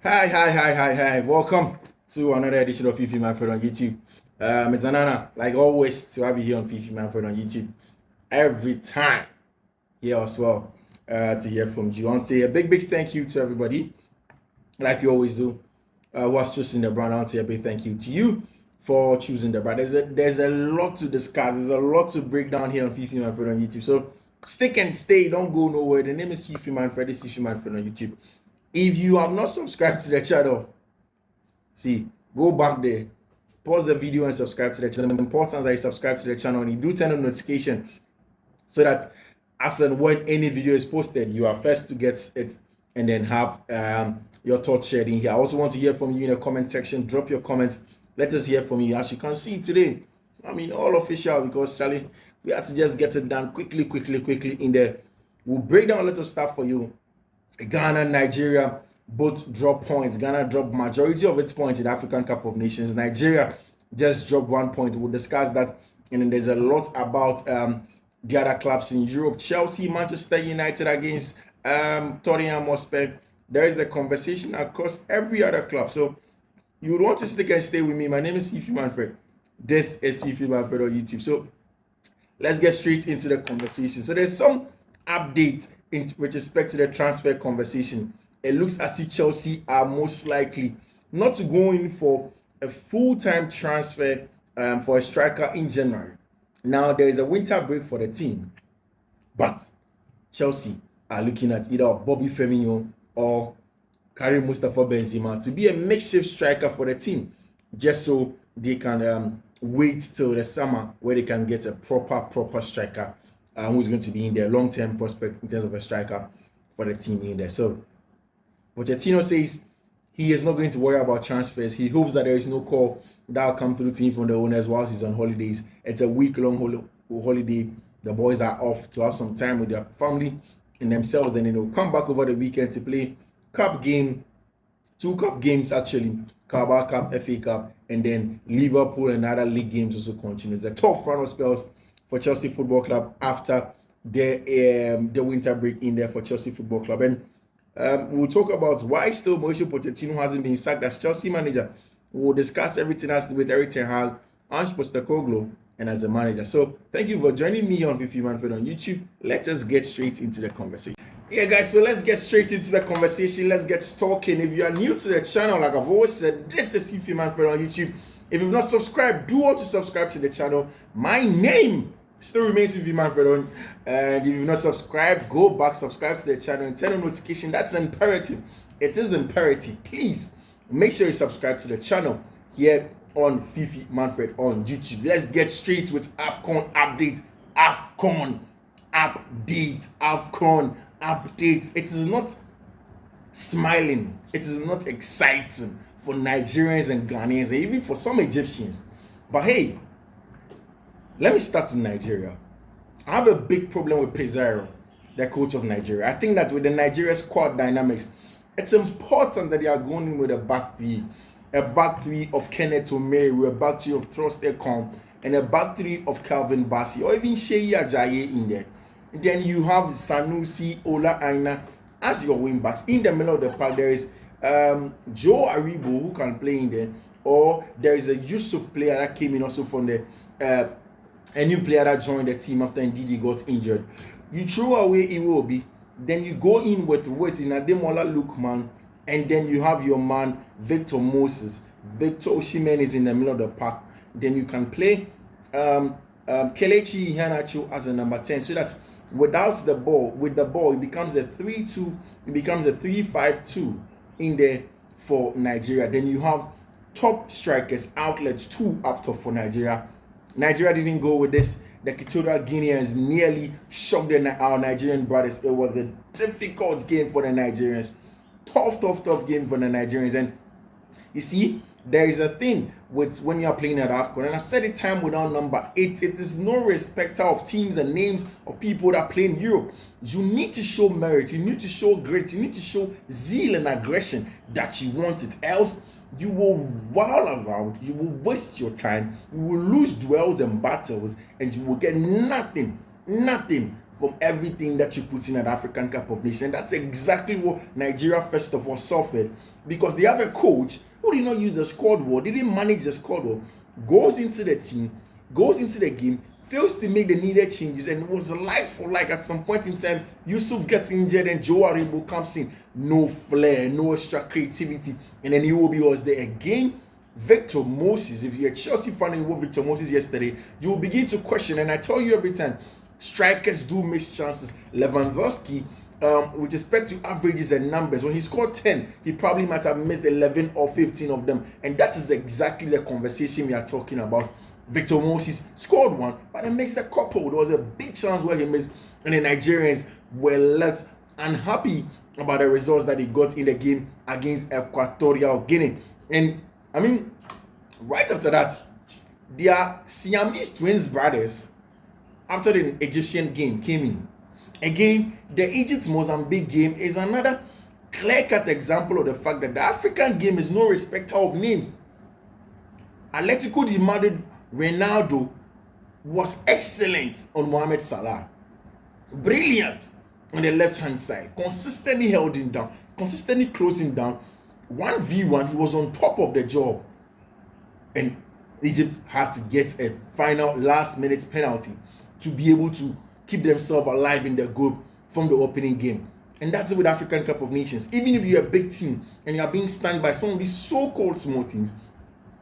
Hi. Welcome to another edition of Fiifi-Manfred on YouTube. It's an honor, like always, to have you here on Fiifi-Manfred on YouTube. Every time here as well to hear from you. I want to say a big thank you to everybody, like you always do, who has chosen the brand. I want to say a big thank you to you for choosing the brand. There's a lot to discuss. There's a lot to break down here on Fiifi-Manfred on YouTube. So stick and stay. Don't go nowhere. The name is Fiifi-Manfred. This is Fiifi-Manfred on YouTube. If you have not subscribed to the channel, go back there, pause the video and subscribe to the channel. It's important that you subscribe to the channel and you do turn on notification so that as and when any video is posted, you are first to get it and then have your thoughts shared in here. I also want to hear from you in the comment section. Drop your comments. Let us hear from you. As you can see today, all official, because Charlie, we had to just get it done quickly in there. We'll break down a lot of stuff for you. Ghana, Nigeria both drop points. Ghana dropped majority of its points in the African Cup of Nations. Nigeria just dropped 1 point. We'll discuss that. And then there's a lot about the other clubs in Europe. Chelsea, Manchester United against Tottenham Hotspur. There is a conversation across every other club. So you would want to stick and stay with me. My name is Fiifi-Manfred. This is Fiifi-Manfred on YouTube. So let's get straight into the conversation. So there's some update with respect to the transfer conversation. It looks as if Chelsea are most likely not to go in for a full-time transfer for a striker in January. Now, there is a winter break for the team, but Chelsea are looking at either Bobby Firmino or Karim Mustafa Benzema to be a makeshift striker for the team, just so they can wait till the summer where they can get a proper striker who's going to be in their long-term prospect in terms of a striker for the team in there. So Pochettino says he is not going to worry about transfers. He hopes that there is no call that will come through to him from the owners whilst he's on holidays. It's a week-long holiday. The boys are off to have some time with their family and themselves, and then they'll come back over the weekend to play two cup games actually, Carabao Cup, FA Cup, and then Liverpool and other league games also continues. A tough run of spells for Chelsea Football Club after the winter break in there for Chelsea Football Club. And we'll talk about why still Mauricio Pochettino hasn't been sacked as Chelsea manager. We'll discuss everything has to do with Eric Ten Hag, Ange Postecoglou, and as a manager. So thank you for joining me on Fiifi-Manfred on YouTube. Let us get straight into the conversation. Yeah, guys, so let's get straight into the conversation. Let's get talking. If you are new to the channel, like I've always said, this is Fiifi-Manfred on YouTube. If you've not subscribed, do want to subscribe to the channel. My name still remains Fiifi-Manfred on. And if you've not subscribed, go back, subscribe to the channel, and turn on notification. That's imperative. It is imperative. Please make sure you subscribe to the channel here on Fiifi-Manfred on YouTube. Let's get straight with Afcon update. Afcon update. It is not smiling. It is not exciting for Nigerians and Ghanaians, and even for some Egyptians. But hey, let me start in Nigeria. I have a big problem with Pizarro, the coach of Nigeria. I think that with the Nigeria squad dynamics, it's important that they are going in with a back three of Kenneth Omeru, a back three of Trost Ekong, and a back three of Calvin Bassey, or even Sheyi Ajayi in there. Then you have Sanusi, Ola Aina as your wing backs. In the middle of the park, there is Joe Aribo who can play in there, or there is a Yusuf player that came in also from the a new player that joined the team after Ndidi got injured. You throw away Iwobi, then you go in with Ademola Lookman, and then you have your man Victor Moses. Victor Osimhen is in the middle of the park. Then you can play Kelechi Iheanacho as a number 10, so that with the ball, it becomes a 3-2, it becomes a 3-5-2 in there for Nigeria. Then you have top strikers, outlets, 2 up top for Nigeria. Nigeria didn't go with this. The Equatorial Guineans nearly shocked our Nigerian brothers. It was a difficult game for the Nigerians. Tough game for the Nigerians. And you see, there is a thing with when you are playing at Afcon, and I've said it time without number. It is no respecter of teams and names of people that play in Europe. You need to show merit. You need to show grit. You need to show zeal and aggression that you want it. Else, you will while around, you will waste your time, you will lose duels and battles, and you will get nothing from everything that you put in an African Cup of Nations. And that's exactly what Nigeria first of all suffered, because they have a coach who did not use the squad well, didn't manage the squad well, goes into the team, goes into the game, fails to make the needed changes, and it was like for like at some point in time, Yusuf gets injured and Joe Aribo comes in. No flair, no extra creativity, and then Iwobi was there again. Victor Moses, if you're a Chelsea fan and you watched Victor Moses yesterday, you will begin to question, and I tell you every time, strikers do miss chances. Lewandowski, with respect to averages and numbers, when he scored 10, he probably might have missed 11 or 15 of them, and that is exactly the conversation we are talking about. Victor Moses scored one, but it makes a couple. There was a big chance where he missed, and the Nigerians were left unhappy about the results that he got in the game against Equatorial Guinea. And I mean, right after that, their Siamese twins brothers, after the Egyptian game, came in. Again, the Egypt-Mozambique game is another clear-cut example of the fact that the African game is no respecter of names. Atletico de Madrid Ronaldo was excellent on Mohamed Salah. Brilliant on the left-hand side. Consistently held him down. Consistently closing down. 1v1, he was on top of the job. And Egypt had to get a final last-minute penalty to be able to keep themselves alive in the group from the opening game. And that's it with African Cup of Nations. Even if you're a big team and you're being stunned by some of these so-called small teams,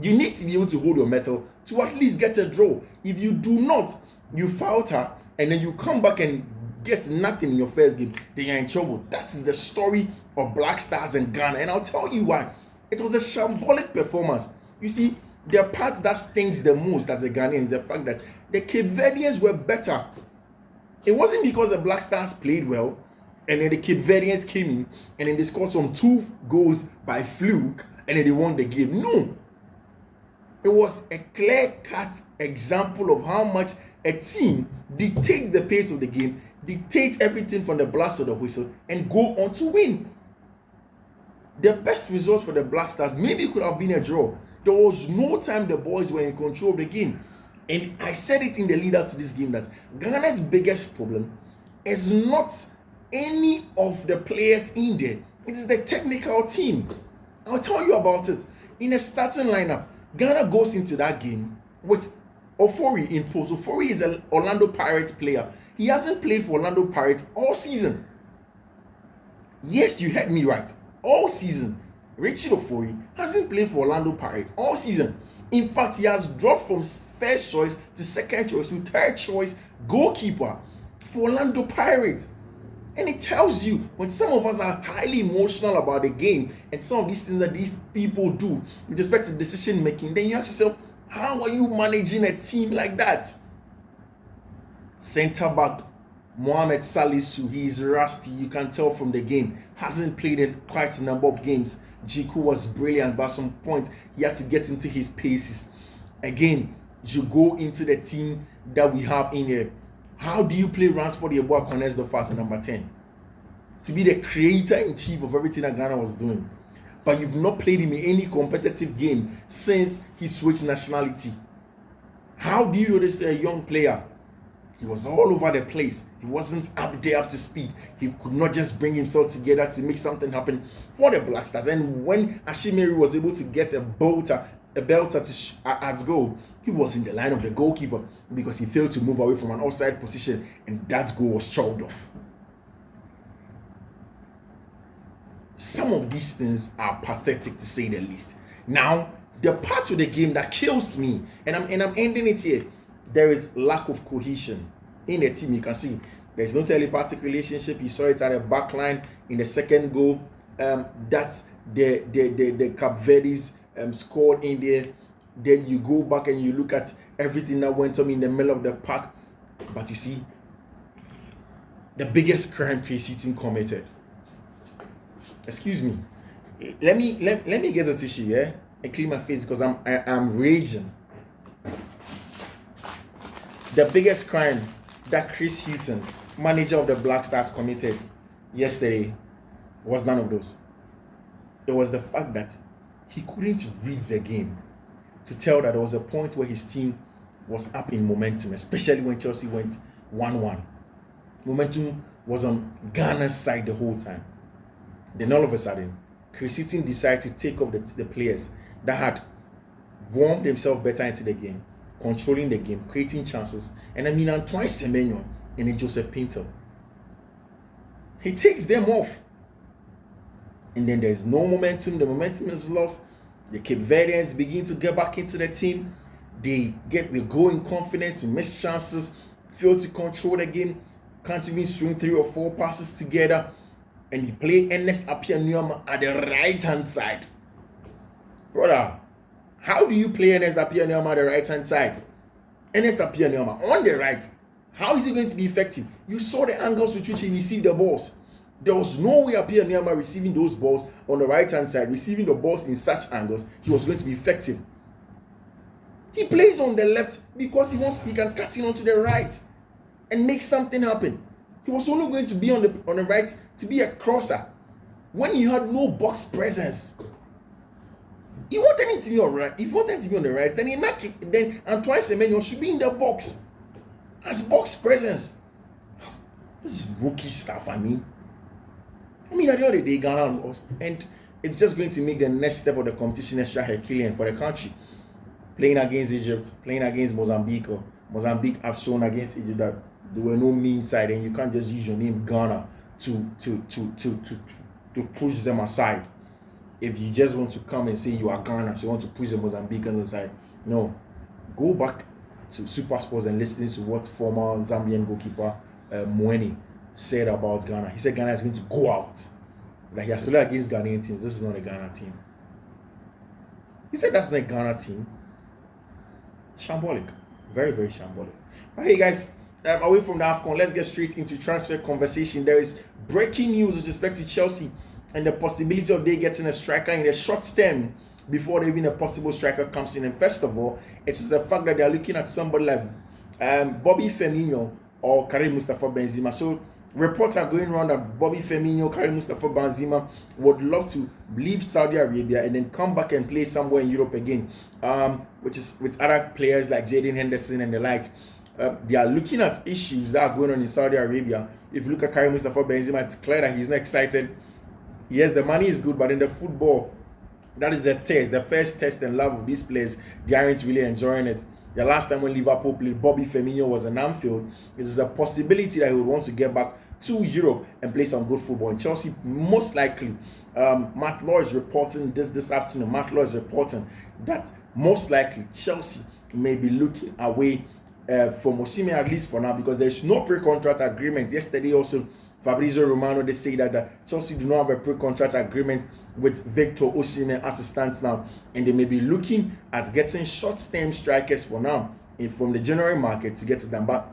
you need to be able to hold your mettle to at least get a draw. If you do not, you falter and then you come back and get nothing in your first game, then you're in trouble. That is the story of Black Stars and Ghana, and I'll tell you why. It was a shambolic performance. You see, the part that stings the most as a Ghanaian is the fact that the Cape Verdeans were better. It wasn't because the Black Stars played well and then the Cape Verdeans came in and then they scored some 2 goals by fluke and then they won the game. No. It was a clear-cut example of how much a team dictates the pace of the game, dictates everything from the blast of the whistle, and go on to win. The best result for the Black Stars maybe could have been a draw. There was no time the boys were in control of the game. And I said it in the lead up to this game that Ghana's biggest problem is not any of the players in there. It is the technical team. I'll tell you about it. In a starting lineup, Ghana goes into that game with Ofori in post. Ofori is an Orlando Pirates player. He hasn't played for Orlando Pirates all season. Yes, you heard me right. All season. Richard Ofori hasn't played for Orlando Pirates all season. In fact, he has dropped from first choice to second choice to third choice goalkeeper for Orlando Pirates. And it tells you, when some of us are highly emotional about the game and some of these things that these people do with respect to decision making, then you ask yourself, how are you managing a team like that? Centre back Mohamed Salisu, he is rusty. You can tell from the game. Hasn't played in quite a number of games. Jiku was brilliant, but at some point he had to get into his paces. Again, you go into the team that we have in here. How do you play Ransford Yeboah Corners the first number 10? To be the creator-in-chief of everything that Ghana was doing. But you've not played him in any competitive game since he switched nationality. How do you notice a young player? He was all over the place. He wasn't up to speed. He could not just bring himself together to make something happen for the Black Stars. And when Ashimiri was able to get a belter at goal, he was in the line of the goalkeeper because he failed to move away from an offside position, and that goal was chalked off. Some of these things are pathetic to say the least. Now, the part of the game that kills me, and I'm ending it here, there is lack of cohesion in the team. You can see there's no telepathic relationship. You saw it at the back line in the second goal that the Cape Verdes scored in there. Then you go back and you look at everything that went on in the middle of the park. But you see, the biggest crime Chris Hughton committed. Excuse me. Let me get a tissue, yeah, and clean my face because I'm raging. The biggest crime that Chris Hughton, manager of the Black Stars, committed yesterday was none of those. It was the fact that he couldn't read the game to tell that there was a point where his team was up in momentum, especially when Chelsea went 1-1. Momentum was on Ghana's side the whole time. Then all of a sudden, Chris Hughton decided to take off the players that had warmed themselves better into the game, controlling the game, creating chances. And I mean, Antoine Semenyo and then Joseph Pinto. He takes them off. And then there's no momentum. The momentum is lost. The Cape Verdeans begin to get back into the team. They go in confidence, miss chances, fail to control the game, can't even swing 3 or 4 passes together. And you play Ernest Appiah-Nuama at the right-hand side. Brother, how do you play Ernest Appiah-Nuama at the right-hand side? Ernest Appiah-Nuama on the right. How is he going to be effective? You saw the angles with which he received the balls. There was no way Appiah-Nuama receiving those balls on the right-hand side, receiving the balls in such angles, he was going to be effective. He plays on the left because he can cut in onto the right and make something happen. He was only going to be on the right to be a crosser when he had no box presence. He wanted him to be on right. If he wanted him to be on the right, then Antoine Semenyo should be in the box as box presence. This is rookie stuff. I mean, at the end of the day, Ghana lost, and it's just going to make the next step of the competition extra Herculean for the country. Playing against Egypt, playing against Mozambique. Mozambique have shown against Egypt that there were no mean side, and you can't just use your name Ghana to push them aside. If you just want to come and say you are Ghana, so you want to push the Mozambicans aside, no. Go back to Super Sports and listen to what former Zambian goalkeeper Mweni said about Ghana. He said Ghana is going to go out. Like he has played against Ghanaian teams. This is not a Ghana team. He said that's not a Ghana team. Shambolic. Very, very shambolic. But hey guys, away from the Afcon, let's get straight into transfer conversation. There is breaking news with respect to Chelsea and the possibility of they getting a striker in the short term before even a possible striker comes in. And first of all, it is the fact that they are looking at somebody like Bobby Firmino or Karim Mustafa Benzema. So reports are going around that Bobby Firmino, Karim Mustafa Benzema would love to leave Saudi Arabia and then come back and play somewhere in Europe again, which is with other players like Jadon Henderson and the likes. They are looking at issues that are going on in Saudi Arabia. If you look at Karim Mustafa Benzema, it's clear that he's not excited. Yes, the money is good, but in the football, that is the first test and love of these players. They aren't really enjoying it. The last time when Liverpool played Bobby Firmino was in Anfield. It is a possibility that he would want to get back to Europe and play some good football. And Chelsea, most likely, Matt Law is reporting this afternoon. Matt Law is reporting that most likely Chelsea may be looking away from Osimhen, at least for now, because there's no pre-contract agreement. Yesterday also, Fabrizio Romano, they say that Chelsea do not have a pre-contract agreement with Victor Osimhen as it stands now, and they may be looking at getting short-term strikers for now from the January market to get to them. But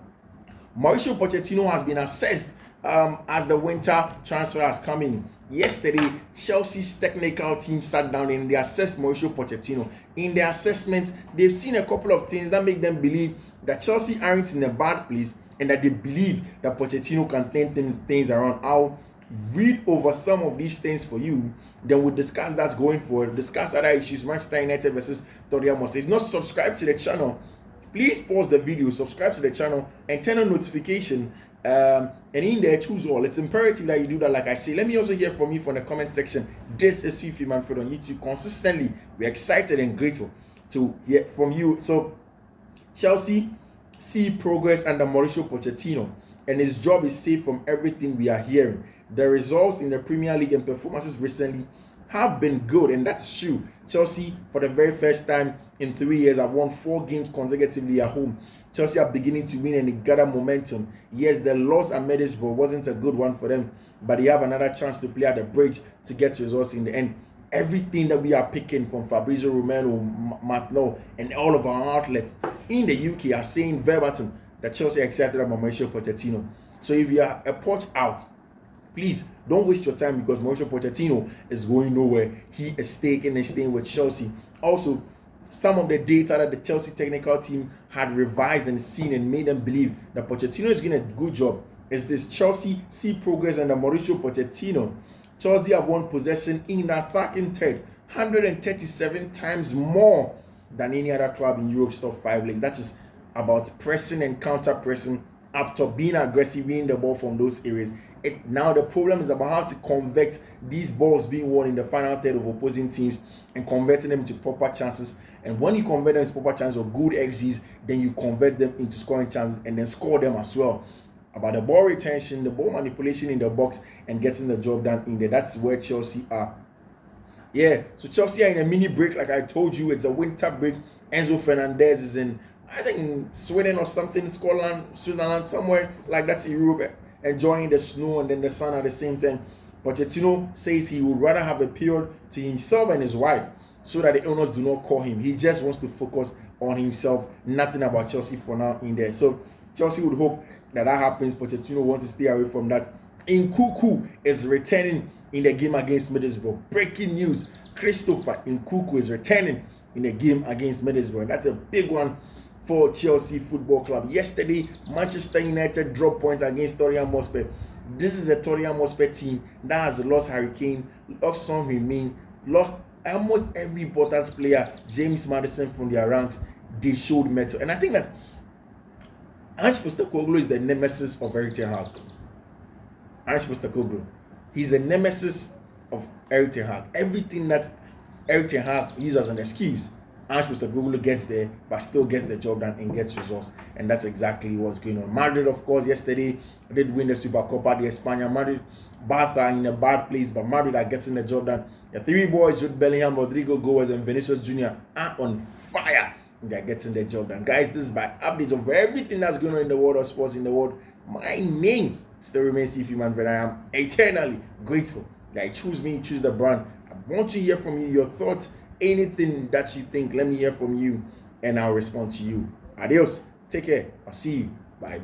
Mauricio Pochettino has been assessed as the winter transfer has come in. Yesterday, Chelsea's technical team sat down and they assessed Mauricio Pochettino. In their assessment, they've seen a couple of things that make them believe that Chelsea aren't in a bad place and that they believe that Pochettino can turn things around. I'll read over some of these things for you. Then we'll discuss that going forward. Discuss other issues. Manchester United versus Tottenham. If you're not subscribed to the channel, please pause the video, subscribe to the channel, and turn on notification. And in there, choose all. It's imperative that you do that, like I say. Let me also hear from you from the comment section. This is Fiifi-Manfred on YouTube. Consistently, we're excited and grateful to hear from you. So, Chelsea see progress under Mauricio Pochettino, and his job is safe from everything we are hearing. The results in the Premier League and performances recently have been good, and that's true. Chelsea, for the very first time in 3 years, have won 4 games consecutively at home. Chelsea are beginning to win and they gather momentum. Yes, the loss at Middlesbrough wasn't a good one for them, but they have another chance to play at the bridge to get results in the end. Everything that we are picking from Fabrizio Romano, Matt Law, and all of our outlets in the UK are saying verbatim that Chelsea are excited about Mauricio Pochettino. So if you are a Poch out, please don't waste your time, because Mauricio Pochettino is going nowhere. He is staying with Chelsea. Also, some of the data that the Chelsea technical team had revised and seen and made them believe that Pochettino is doing a good job is this: Chelsea see progress under Mauricio Pochettino. Chelsea have won possession in the attacking third 137 times more than any other club in Europe's top 5 league. That is about pressing and counter-pressing up top, being aggressive, winning the ball from those areas. Now the problem is about how to convert these balls being won in the final third of opposing teams and converting them into proper chances. And when you convert them into proper chances or good XGs, then you convert them into scoring chances and then score them as well. About the ball retention, the ball manipulation in the box, and getting the job done in there. That's where Chelsea are. Yeah, so Chelsea are in a mini break, like I told you. It's a winter break. Enzo Fernandez is in, I think, in Sweden or something, Scotland, Switzerland, somewhere like that's in Europe, enjoying the snow and then the sun at the same time. Pochettino says he would rather have a period to himself and his wife so that the owners do not call him. He just wants to focus on himself, nothing about Chelsea for now in there. So Chelsea would hope that happens. Pochettino wants to stay away from that. Nkunku is returning in the game against Middlesbrough. Breaking news, Christopher Nkunku is returning in the game against Middlesbrough. That's a big one for Chelsea Football Club. Yesterday, Manchester United dropped points against Tottenham Hotspur. This is a Tottenham Hotspur team that has lost Harry Kane, lost Son Heung-min, lost almost every important player, James Maddison, from their ranks. They showed mettle. And I think that Ange Postecoglou is the nemesis of Erik ten Hag. Ange Postecoglou. He's a nemesis of Erik ten Hag. Everything that Erik ten Hag uses as an excuse, Ange Postecoglou gets there, but still gets the job done and gets results. And that's exactly what's going on. Madrid, of course, yesterday did win the Supercopa de España. Madrid, Barca are in a bad place, but Madrid are getting the job done. The three boys, Jude Bellingham, Rodrigo Goes, and Vinicius Jr. are on fire. They're getting their job done. Guys, this is my updates of everything that's going on in the world of sports in the world. My name still remains Fiifi-Manfred. I am eternally grateful that you choose me, choose the brand. I want to hear from you, your thoughts, anything that you think. Let me hear from you, and I'll respond to you. Adios. Take care. I'll see you. Bye.